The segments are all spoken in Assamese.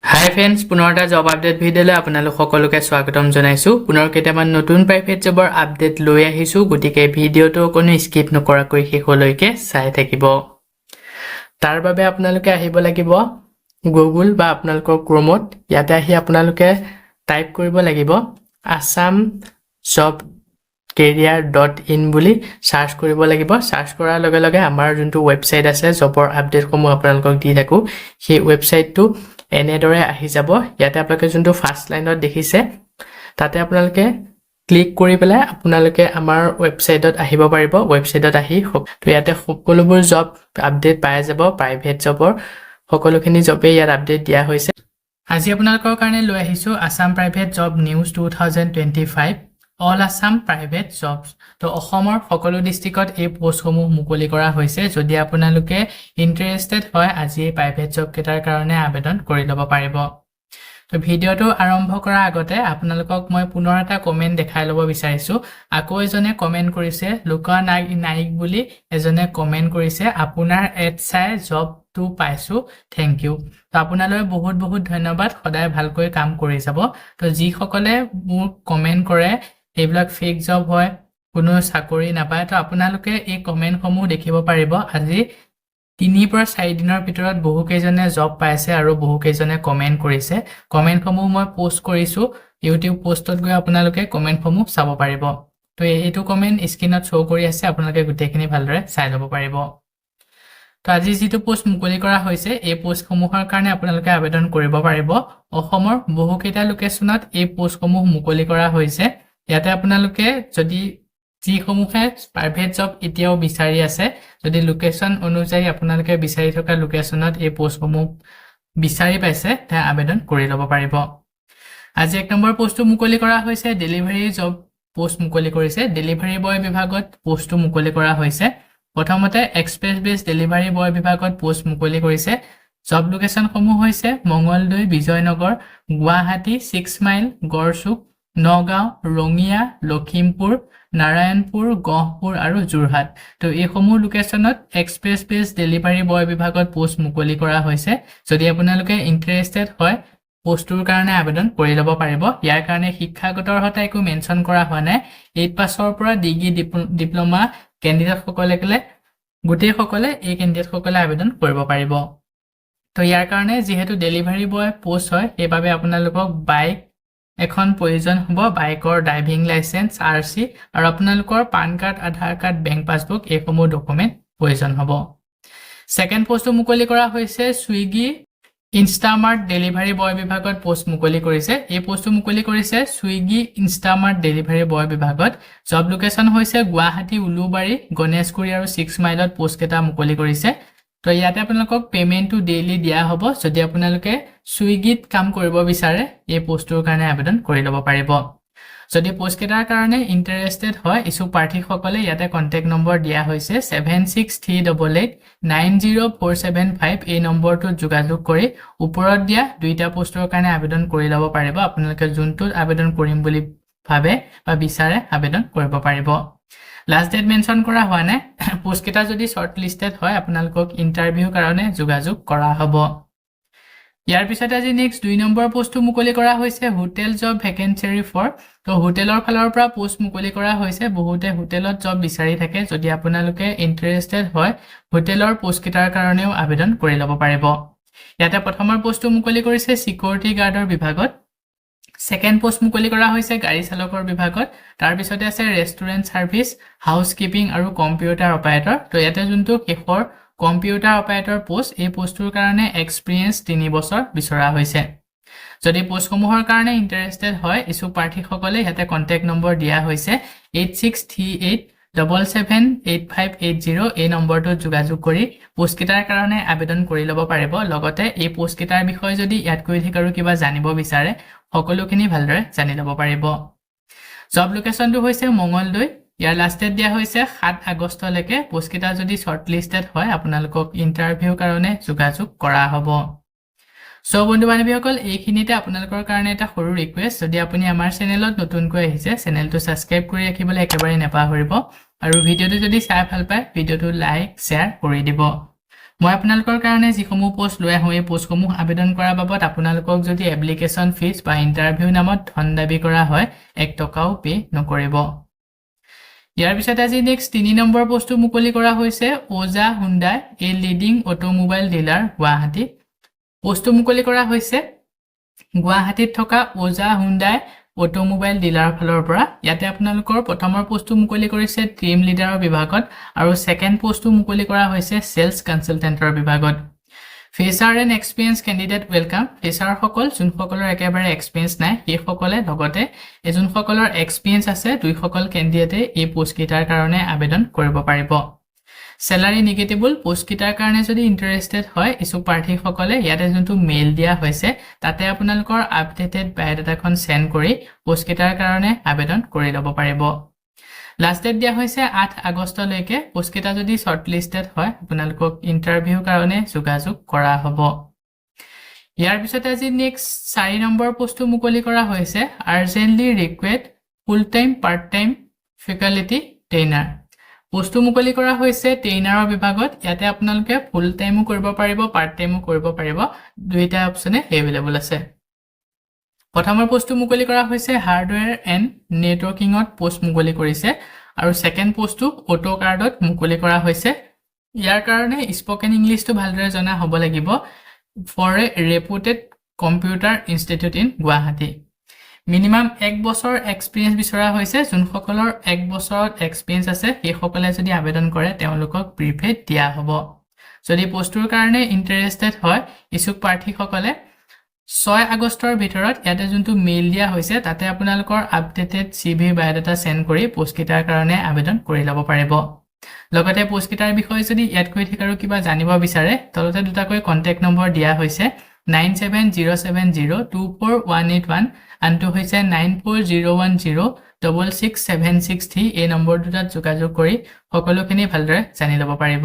হাই ফ্ৰেণ্ডছ, পুনৰ এটা জব আপডেট ভিডিঅ'লৈ আপোনালোক সকলোকে স্বাগতম জনাইছোঁ। পুনৰ কেইটামান নতুন প্ৰাইভেট জবৰ আপডেট লৈ আহিছোঁ, গতিকে ভিডিঅ'টো কোনো স্কিপ নকৰাকৈ শেষলৈকে চাই থাকিব। তাৰ বাবে আপোনালোকে আহিব লাগিব গুগল বা আপোনালোকৰ ক্ৰমত। ইয়াতে আহি আপোনালোকে টাইপ কৰিব লাগিব আছাম জব career.in বুলি সাৰ্চ কৰিব লাগিব। সাৰ্চ কৰাৰ লগে লগে আমাৰ যোনটো ৱেবছাইট আছে জবৰ আপডেটসমূহ আপোনালোকক দি থাকোঁ, সেই ৱেবছাইটটো এনেদৰে আহি যাব। ইয়াতে আপোনালোকে যোনটো ফাৰ্ষ্ট লাইনত দেখিছে তাতে আপোনালোকে ক্লিক কৰি পেলাই আপোনালোকে আমাৰ ৱেবছাইটত আহিব পাৰিব। ৱেবছাইটত আহি তো ইয়াতে সকলোবোৰ জব আপডেট পাই যাব। প্ৰাইভেট জবৰ সকলোখিনি জবেই ইয়াত আপডেট দিয়া হৈছে। আজি আপোনালোকৰ কাৰণে লৈ আহিছোঁ Assam private job news 2025 all Assam private jobs. তো অসমৰ সকলো ডিষ্ট্ৰিক্টত এই পোষ্টসমূহ মুকলি কৰা হৈছে। যদি আপোনালোকে ইণ্টাৰেষ্টেড হয়, আজি এই প্ৰাইভেট জব কেইটাৰ কাৰণে আবেদন কৰি ল'ব পাৰিব। তো ভিডিঅ'টো আৰম্ভ কৰাৰ আগতে আপোনালোকক মই পুনৰ এটা কমেণ্ট দেখাই ল'ব বিচাৰিছোঁ। আকৌ এজনে কমেণ্ট কৰিছে, লুকা নাইক বুলি এজনে কমেণ্ট কৰিছে, আপোনাৰ এড চাই জবটো পাইছোঁ, থেংক ইউ। তো আপোনালৈ বহুত বহুত ধন্যবাদ, সদায় ভালকৈ কাম কৰি যাব। তো যিসকলে মোক কমেণ্ট কৰে এইবিলাক ফেক জব হয়, কোনো চাকৰি নাপায়, তো আপোনালোকে এই কমেণ্টসমূহ দেখিব পাৰিব। আজি 3 পৰা 4 দিনৰ ভিতৰত বহুকেইজনে জব পাইছে আৰু বহুকেইজনে কমেণ্ট কৰিছে। কমেণ্টসমূহ মই পোষ্ট কৰিছোঁ ইউটিউব পোষ্টত, গৈ আপোনালোকে কমেণ্টসমূহ চাব পাৰিব। তো এইটো কমেণ্ট স্ক্ৰীনত শ্ব' কৰি আছে, আপোনালোকে গোটেইখিনি ভালদৰে চাই ল'ব পাৰিব। তো আজি যিটো পোষ্ট মুকলি কৰা হৈছে, এই পোষ্টসমূহৰ কাৰণে আপোনালোকে আবেদন কৰিব পাৰিব। অসমৰ বহুকেইটা লোকেশ্যনত এই পোষ্টসমূহ মুকলি কৰা হৈছে। ইয়াতে আপোনালোকে যদি যিসমূহে প্ৰাইভেট জব এতিয়াও বিচাৰি আছে, যদি লোকেশ্যন অনুযায়ী আপোনালোকে বিচাৰি থকা লোকেশ্যনত এই পোষ্টসমূহ বিচাৰি পাইছে, তেনে আবেদন কৰি ল'ব পাৰিব। আজি 1 নম্বৰ পোষ্টটো মুকলি কৰা হৈছে, ডেলিভাৰী জব পোষ্ট মুকলি কৰিছে। ডেলিভাৰী বয় বিভাগত পোষ্টটো মুকলি কৰা হৈছে। প্ৰথমতে এক্সপ্ৰেছ বেছ ডেলিভাৰী বয় বিভাগত পোষ্ট মুকলি কৰিছে। জব লোকেশ্যনসমূহ হৈছে মঙলদৈ, বিজয়নগৰ, গুৱাহাটী, 6 মাইল, গড়চুক, নগাঁও, ৰঙিয়া, লখিমপুৰ, নাৰায়ণপুৰ, গহপুৰ আৰু যোৰহাট। তো এইসমূহ লোকেশ্যনত এক্সপ্ৰেছ বেছ ডেলিভাৰী বয় বিভাগত পোষ্ট মুকলি কৰা হৈছে। যদি আপোনালোকে ইণ্টাৰেষ্টেড হয়, পোষ্টটোৰ কাৰণে আবেদন কৰি ল'ব পাৰিব। ইয়াৰ কাৰণে শিক্ষাগত অৰ্হতা একো মেনশ্যন কৰা হোৱা নাই। 8 পাছৰ পৰা ডিগ্ৰী ডিপ্ল'মা কেণ্ডিডেটসকলে গোটেইসকলে এই কেণ্ডিডেটসকলে আবেদন কৰিব পাৰিব। তো ইয়াৰ কাৰণে যিহেতু ডেলিভাৰী বয় পোষ্ট হয়, সেইবাবে আপোনালোকক বাইক এখন প্ৰয়োজন হ'ব, বাইকৰ ড্ৰাইভিং লাইচেন্স, RC আৰু আপোনালোকৰ পান কাৰ্ড, আধাৰ কাৰ্ড, বেংক পাছবুক এইসমূহ ডকুমেণ্ট প্ৰয়োজন হ'ব। ছেকেণ্ড পোষ্টটো মুকলি কৰা হৈছে ছুইগি ইনষ্টামাৰ্ট ডেলিভাৰী বয় বিভাগত পোষ্ট মুকলি কৰিছে। এই পোষ্টটো মুকলি কৰিছে ছুইগি ইনষ্টামাৰ্ট ডেলিভাৰী বয় বিভাগত। জব লোকেশ্যন হৈছে গুৱাহাটী, উলুবাৰী, গণেশগুৰি আৰু 6 মাইলত পোষ্টকেইটা মুকলি কৰিছে। তো ইয়াতে আপোনালোকক পে'মেণ্টটো ডেইলি দিয়া হ'ব। যদি আপোনালোকে ছুইগিত কাম কৰিব বিচাৰে, এই পোষ্টটোৰ কাৰণে আবেদন কৰি ল'ব পাৰিব। যদি পোষ্টকেইটাৰ কাৰণে ইণ্টাৰেষ্টেড হয়, ইচ্ছুক প্ৰাৰ্থীসকলে ইয়াতে কণ্টেক্ট নম্বৰ দিয়া হৈছে 7638890475। এই নম্বৰটোত যোগাযোগ কৰি ওপৰত দিয়া 2টা পোষ্টৰ কাৰণে আবেদন কৰি ল'ব পাৰিব। আপোনালোকে যোনটোত আবেদন কৰিম বুলি ভাবে বা বিচাৰে আবেদন কৰিব পাৰিব। লাষ্ট ডেট মেনশ্যন কৰা হোৱা নাই। পোষ্টকেইটা যদি শ্বৰ্ট লিষ্টেড হয়, আপোনালোকক ইণ্টাৰভিউৰ কাৰণে যোগাযোগ কৰা হ'ব। ইয়াৰ পিছতে আজি নেক্সট 2 নম্বৰ পোষ্টটো মুকলি কৰা হৈছে হোটেল জব ভেকেঞ্চি ফৰ। তো হোটেলৰ ফালৰ পৰা পোষ্ট মুকলি কৰা হৈছে। বহুতে হোটেলত জব বিচাৰি থাকে। যদি আপোনালোকে ইণ্টাৰেষ্টেড হয়, হোটেলৰ পোষ্টকেইটাৰ কাৰণেও আবেদন কৰি ল'ব পাৰিব। ইয়াতে প্ৰথমৰ পোষ্টটো মুকলি কৰিছে চিকিউৰিটি গাৰ্ডৰ বিভাগত। ছেকেণ্ড পোষ্ট মুকলি কৰা হৈছে গাড়ী চালকৰ বিভাগত। তাৰপিছতে আছে ৰেষ্টুৰেণ্ট ছাৰ্ভিচ, হাউচ কিপিং আৰু কম্পিউটাৰ অপাৰেটৰ। তো ইয়াতে যোনটো শেষৰ কম্পিউটাৰ অপাৰেটৰ পোষ্ট, এই পোষ্টটোৰ কাৰণে এক্সপিৰিয়েঞ্চ 3 বছৰ বিচৰা হৈছে। যদি পোষ্টসমূহৰ কাৰণে ইণ্টাৰেষ্টেড হয়, ইচ্ছুক প্ৰাৰ্থীসকলে ইয়াতে কণ্টেক্ট নম্বৰ দিয়া হৈছে 8638778580। এই নম্বৰটোত যোগাযোগ কৰি পোষ্টকেইটাৰ কাৰণে আবেদন কৰি ল'ব পাৰিব। লগতে এই পোষ্টকেইটাৰ বিষয়ে যদি ইয়াতকৈ অধিক আৰু কিবা জানিব বিচাৰে, সকলোখিনি ভালদৰে জানি ল'ব পাৰিব। জব লোকেশ্যনটো হৈছে মঙলদৈ। ইয়াৰ লাষ্ট ডেট দিয়া হৈছে 7 আগষ্টলৈকে। পোষ্টকেইটা যদি শ্বৰ্ট লিষ্টেড হয়, আপোনালোকক ইণ্টাৰভিউৰ কাৰণে যোগাযোগ কৰা হ'ব। সো বন্ধু বান্ধৱীসকল, এইখিনিতে আপোনালোকৰ কাৰণে এটা সৰু ৰিকুৱেষ্ট। যদি আপুনি আমাৰ চেনেলত নতুনকৈ আহিছে, চেনেলটো ছাবস্ক্ৰাইব কৰি ৰাখিবলৈ একেবাৰে নাপাহৰিব। আৰু ভিডিঅ'টো যদি চাই ভাল পায়, ভিডিঅ'টো লাইক শ্বেয়াৰ কৰি দিব। মই আপোনালোকৰ কাৰণে যিসমূহ পোষ্ট লৈ আহোঁ এই পোষ্টসমূহ আবেদন কৰাৰ বাবদ আপোনালোকক যদি এপ্লিকেশ্যন ফিজ বা ইণ্টাৰভিউ নামত ধন দাবী কৰা হয় 1 টকাও পে নকৰিব ইয়াৰ পিছত আজি নেক্সট 3 নম্বৰ পোষ্টটো মুকলি কৰা হৈছে ওজা Hyundai a leading automobile dealer Guwahati পোষ্টটো মুকলি কৰা হৈছে গুৱাহাটীত থকা ওজা হুণ্ডাই অটোমোবাইল ডিলাৰ ফালৰ পৰা ইয়াতে আপোনালোকৰ প্ৰথমৰ পোষ্টটো মুকলি কৰিছে টিম লিডাৰৰ বিভাগত আৰু সেকেন্ড পোষ্টটো মুকলি কৰা হৈছে সেলছ কনসালটেন্টৰ বিভাগত fresher and experience candidate welcome fresher সকল যোনসকলৰ একেবাৰে এক্সপেৰিয়েন্স নাই এই সকলে লগতে যোনসকলৰ এক্সপেৰিয়েন্স আছে দুই সকল কেণ্ডিডেটে এই পোষ্ট কিটাৰ কাৰণে আবেদন কৰিব পাৰিব Salary negatable post kitar karone jodi interested hoy isu party সকলে ইয়াতে যোনটো মেইল দিয়া হৈছে তাতে আপোনালোকৰ আপডেটেড বায়োডাটা খন সেন্ড কৰি পোষ্ট কিটাৰ কাৰণে আবেদন কৰি লব পাৰিব লাষ্ট ডেট দিয়া হৈছে 8 আগষ্ট লৈকে পোষ্ট কিটা যদি শৰ্টলিস্টেড হয় আপোনালোকক ইন্টাৰভিউ কাৰণে যোগাযোগ কৰা হ'ব ইয়াৰ পিছত আজি নেক্সট 4 নম্বৰ পোষ্টটো মুকলি কৰা হৈছে urgently request full time part time faculty trainer পোষ্টটো মুকলি কৰা হৈছে ট্ৰেইনাৰৰ বিভাগত ইয়াতে আপোনালোকে ফুল টাইমো কৰিব পাৰিব পাৰ্ট টাইমো কৰিব পাৰিব দুইটা অপচনে এভেইলেবল আছে প্ৰথমৰ পোষ্টটো মুকলি কৰা হৈছে হাৰ্ডৱেৰ এণ্ড নেটৱৰ্কিংত পোষ্ট মুকলি কৰিছে আৰু সেকেন্ড পোষ্টটো অটো কাৰ্ডত মুকলি কৰা হৈছে ইয়াৰ কাৰণে স্পোকেন ইংলিশটো ভালদৰে জনা হ'ব লাগিব for a reputed computer institute in Guwahati minimum 1 বছৰ এক্সপেৰিয়েন্স বিচৰা হৈছে যোনসকলৰ 1 বছৰ এক্সপেৰিয়েন্স আছে সেই সকলে যদি আবেদন কৰে তেওঁলোকক প্ৰিফেড দিয়া হ'ব যদি পোষ্টৰ কাৰণে ইন্টাৰেষ্টেড হয় ইছুক প্ৰাৰ্থী সকলে 6 আগষ্টৰ ভিতৰত ইয়াতে যোনটো মেইল দিয়া হৈছে তাতে আপোনালোকৰ আপডেটেড সিভি বায়োডাটা সেন্ড কৰি পোষ্ট কিটাৰ কাৰণে আবেদন কৰি লব পাৰিব লগতে পোষ্ট কিটাৰ বিষয়ে যদি ইয়াত কৈ ঠিকাৰো কিবা জানিব বিচাৰে তলতে দুটাকৈ কন্টাক্ট নম্বৰ দিয়া হৈছে 9707024181 আনটো হৈছে 9401066763 এই নম্বৰ দুটাত যোগাযোগ কৰি সকলোখিনি ভালদৰে জানি লব পাৰিব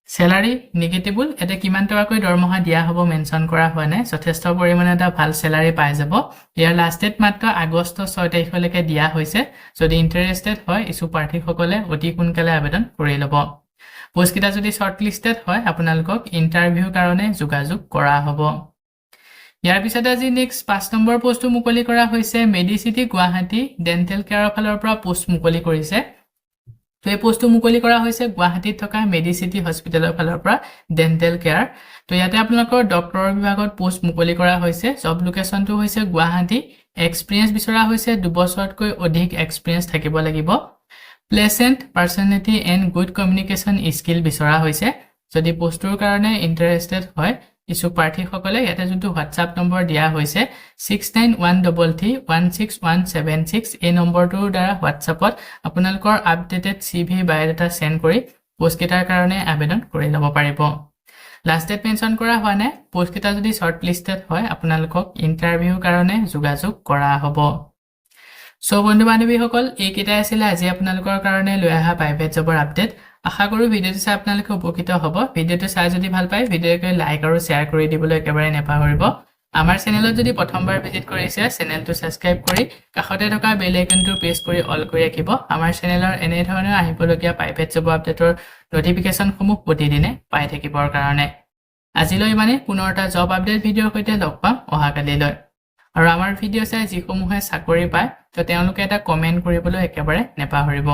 Salary negatable এতে কিমান টকাকৈ দৰমহা দিয়া হ'ব মেনশন কৰা হোৱা নাই যথেষ্ট পৰিমাণে এটা ভাল স্যালাৰি পাই যাব ইয়াৰ লাষ্ট ডেট মাত্ৰ আগষ্ট 6 তাৰিখলৈকে দিয়া হৈছে যদি ইন্টাৰেষ্টেড হয় ইছু প্ৰাৰ্থী সকলে অতি সোনকালে আবেদন কৰি ল'ব পোষ্ট কিটা যদি শৰ্টলিস্টেড হয় আপোনালোকক ইন্টাৰভিউ কাৰণে যোগাযোগ কৰা হ'ব ইয়াৰ পিছত আজি নেক্সট 5 নম্বৰ পোষ্টটো মুকলি কৰা হৈছে মেডিচিটি গুৱাহাটী ডেন্টেল কেয়াৰৰ ফালৰ পৰা পোষ্ট মুকলি কৰিছে তো এই পোষ্টটো মুকলি কৰা হৈছে গুৱাহাটীত থকা মেডিচিটি হস্পিটেলৰ ফালৰ পৰা ডেন্টেল কেয়াৰ তো ইয়াতে আপোনালোকৰ ডক্টৰৰ বিভাগত পোষ্ট মুকলি কৰা হৈছে জব লোকেশনটো হৈছে গুৱাহাটী এক্সপেৰিয়েন্স বিচৰা হৈছে 2 বছৰতকৈ অধিক এক্সপেৰিয়েন্স থাকিব লাগিব pleasant personality and good communication skill বিচৰা হৈছে যদি পোষ্টৰ কাৰণে ইন্টাৰেষ্টেড হয় ইছু প্ৰাৰ্থী সকলে ইয়াতে যোনটো WhatsApp নম্বৰ দিয়া হৈছে 6913316176 এই নম্বৰটোৰ দ্বাৰা WhatsAppত আপোনালোকৰ আপডেটেড সিভি বায়োডাটা সেন্ড কৰি পোষ্ট কিটাৰ কাৰণে আবেদন কৰি লব পাৰিব লাষ্ট ডেট মেনশন কৰা হোৱা নাই পোষ্ট কিটা যদি শৰ্টলিস্টেড হয় আপোনালোকক ইন্টাৰভিউ কাৰণে যোগাযোগ কৰা হ'ব সো বন্ধু বান্ধৱী সকল এই কিটা আছিল আজি আপোনালোকৰ কাৰণে লৈ অহা প্ৰাইভেট জবৰ আপডেট আশা কৰো ভিডিওটো চাই আপোনালোকে উপকৃত হ'ব ভিডিওটো চাই যদি ভাল পায় ভিডিওটো লাইক আৰু শেয়াৰ কৰি দিবলৈ একেবাৰে নেপাহৰিব আমাৰ চেনেলত যদি প্ৰথমবাৰ ভিজিট কৰিছে চেনেলটো সাবস্ক্ৰাইব কৰি কাষতে থকা বেল আইকনটো প্ৰেছ কৰি অল কৰি ৰাখিব আমাৰ চেনেলৰ এনে ধৰণৰ আহিবলগীয়া প্ৰাইভেট জব আপডেটৰ নটিফিকেশন সমূহ প্ৰতিদিনে পাই থাকিবৰ কাৰণে আজিলৈ মানে পুনৰ এটা জব আপডেট ভিডিওৰ সৈতে লগ পাম অহাকালিলৈ আৰু আমাৰ ভিডিও চাই যিসমূহে চাকৰি পায় তো তেওঁলোকে এটা কমেন্ট কৰিবলৈ একেবাৰে নেপাহৰিব